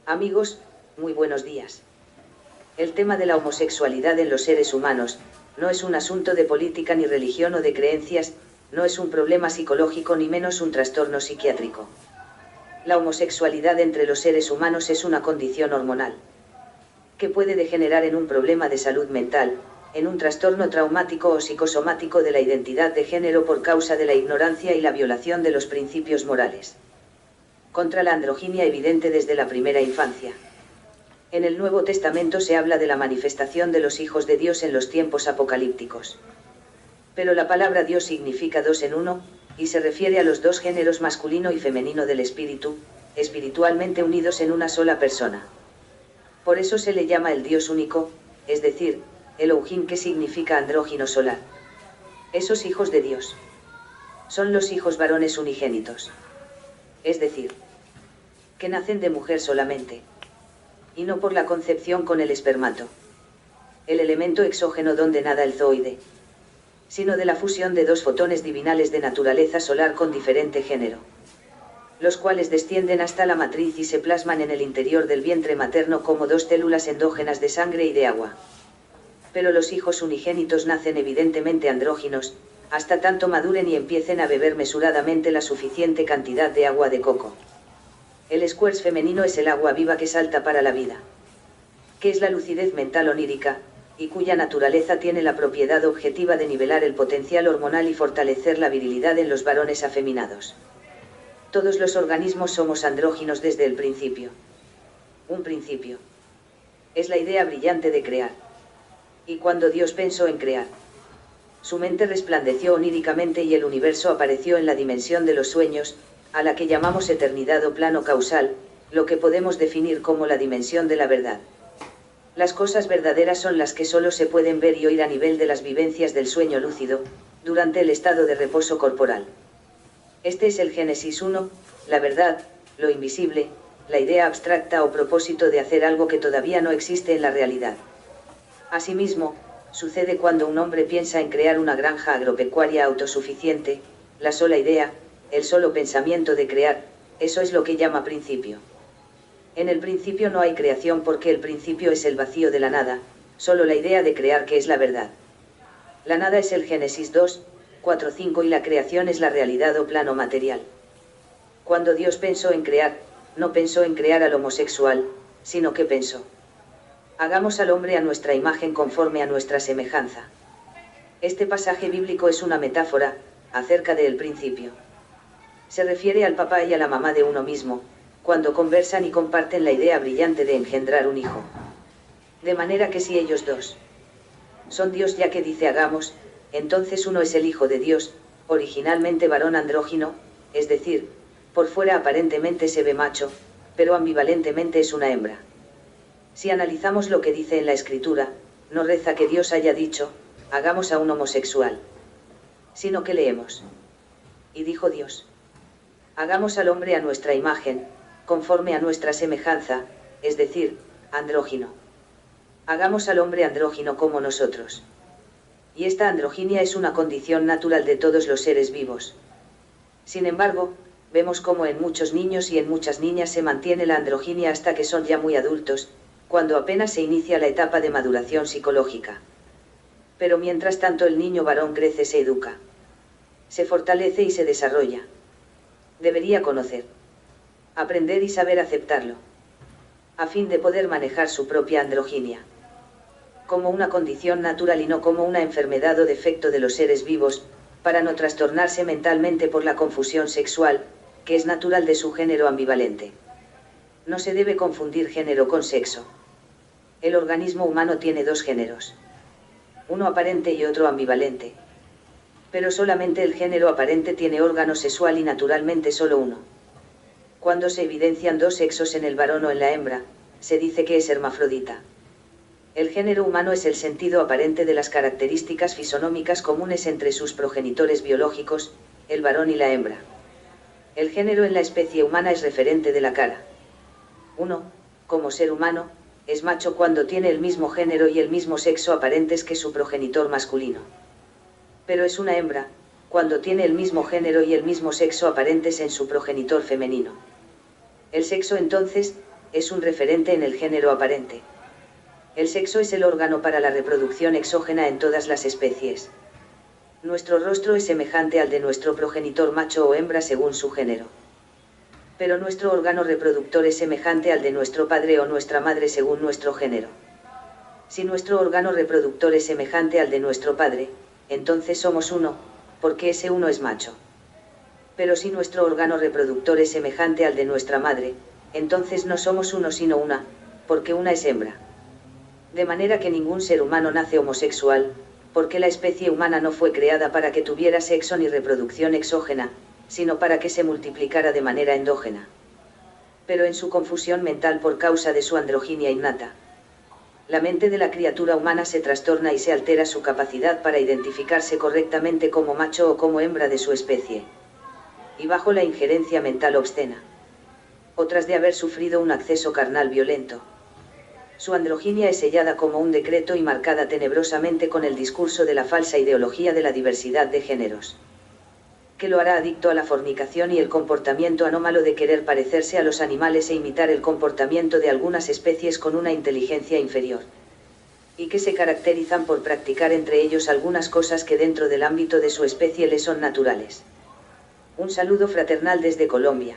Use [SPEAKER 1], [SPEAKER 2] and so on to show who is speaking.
[SPEAKER 1] Amigos, muy buenos días. El tema de la homosexualidad en los seres humanos, no es un asunto de política ni religión o de creencias, no es un problema psicológico ni menos un trastorno psiquiátrico. La homosexualidad entre los seres humanos es una condición hormonal, que puede degenerar en un problema de salud mental, en un trastorno traumático o psicosomático de la identidad de género por causa de la ignorancia y la violación de los principios morales. Contra la androginia evidente desde la primera infancia. En el Nuevo Testamento se habla de la manifestación de los hijos de Dios en los tiempos apocalípticos. Pero la palabra Dios significa dos en uno, y se refiere a los dos géneros masculino y femenino del espíritu, espiritualmente unidos en una sola persona. Por eso se le llama el Dios único, es decir, Elohim, que significa andrógino solar. Esos hijos de Dios son los hijos varones unigénitos. Es decir, que nacen de mujer solamente, y no por la concepción con el espermato, el elemento exógeno donde nada el zooide, sino de la fusión de dos fotones divinales de naturaleza solar con diferente género, los cuales descienden hasta la matriz y se plasman en el interior del vientre materno como dos células endógenas de sangre y de agua. Pero los hijos unigénitos nacen evidentemente andróginos, hasta tanto maduren y empiecen a beber mesuradamente la suficiente cantidad de agua de coco. El squirts femenino es el agua viva que salta para la vida, que es la lucidez mental onírica, y cuya naturaleza tiene la propiedad objetiva de nivelar el potencial hormonal y fortalecer la virilidad en los varones afeminados. Todos los organismos somos andróginos desde el principio. Un principio es la idea brillante de crear. Y cuando Dios pensó en crear, su mente resplandeció oníricamente y el universo apareció en la dimensión de los sueños, a la que llamamos eternidad o plano causal, lo que podemos definir como la dimensión de la verdad. Las cosas verdaderas son las que solo se pueden ver y oír a nivel de las vivencias del sueño lúcido, durante el estado de reposo corporal. Este es el Génesis 1, la verdad, lo invisible, la idea abstracta o propósito de hacer algo que todavía no existe en la realidad. Asimismo, sucede cuando un hombre piensa en crear una granja agropecuaria autosuficiente, la sola idea, el solo pensamiento de crear, eso es lo que llama principio. En el principio no hay creación porque el principio es el vacío de la nada, solo la idea de crear que es la verdad. La nada es el Génesis 2, 4, 5 y la creación es la realidad o plano material. Cuando Dios pensó en crear, no pensó en crear al homosexual, sino que pensó: hagamos al hombre a nuestra imagen conforme a nuestra semejanza. Este pasaje bíblico es una metáfora, acerca del principio. Se refiere al papá y a la mamá de uno mismo, cuando conversan y comparten la idea brillante de engendrar un hijo. De manera que si ellos dos son Dios, ya que dice hagamos, entonces uno es el hijo de Dios, originalmente varón andrógino, es decir, por fuera aparentemente se ve macho, pero ambivalentemente es una hembra. Si analizamos lo que dice en la Escritura, no reza que Dios haya dicho, hagamos a un homosexual, sino que leemos: y dijo Dios, hagamos al hombre a nuestra imagen, conforme a nuestra semejanza, es decir, andrógino. Hagamos al hombre andrógino como nosotros. Y esta androginia es una condición natural de todos los seres vivos. Sin embargo, vemos cómo en muchos niños y en muchas niñas se mantiene la androginia hasta que son ya muy adultos, cuando apenas se inicia la etapa de maduración psicológica. Pero mientras tanto el niño varón crece, se educa, se fortalece y se desarrolla. Debería conocer, aprender y saber aceptarlo, a fin de poder manejar su propia androginia como una condición natural y no como una enfermedad o defecto de los seres vivos, para no trastornarse mentalmente por la confusión sexual, que es natural de su género ambivalente. No se debe confundir género con sexo. El organismo humano tiene dos géneros, uno aparente y otro ambivalente. Pero solamente el género aparente tiene órgano sexual y naturalmente solo uno. Cuando se evidencian dos sexos en el varón o en la hembra, se dice que es hermafrodita. El género humano es el sentido aparente de las características fisonómicas comunes entre sus progenitores biológicos, el varón y la hembra. El género en la especie humana es referente de la cara. Uno, como ser humano, es macho cuando tiene el mismo género y el mismo sexo aparentes que su progenitor masculino. Pero es una hembra, cuando tiene el mismo género y el mismo sexo aparentes en su progenitor femenino. El sexo entonces, es un referente en el género aparente. El sexo es el órgano para la reproducción exógena en todas las especies. Nuestro rostro es semejante al de nuestro progenitor macho o hembra según su género. Pero nuestro órgano reproductor es semejante al de nuestro padre o nuestra madre según nuestro género. Si nuestro órgano reproductor es semejante al de nuestro padre, entonces somos uno, porque ese uno es macho. Pero si nuestro órgano reproductor es semejante al de nuestra madre, entonces no somos uno sino una, porque una es hembra. De manera que ningún ser humano nace homosexual, porque la especie humana no fue creada para que tuviera sexo ni reproducción exógena, sino para que se multiplicara de manera endógena. Pero en su confusión mental por causa de su androginia innata, la mente de la criatura humana se trastorna y se altera su capacidad para identificarse correctamente como macho o como hembra de su especie. Y bajo la injerencia mental obscena. Otras de haber sufrido un acceso carnal violento. Su androginia es sellada como un decreto y marcada tenebrosamente con el discurso de la falsa ideología de la diversidad de géneros. Que lo hará adicto a la fornicación y el comportamiento anómalo de querer parecerse a los animales e imitar el comportamiento de algunas especies con una inteligencia inferior. Y que se caracterizan por practicar entre ellos algunas cosas que dentro del ámbito de su especie les son naturales. Un saludo fraternal desde Colombia.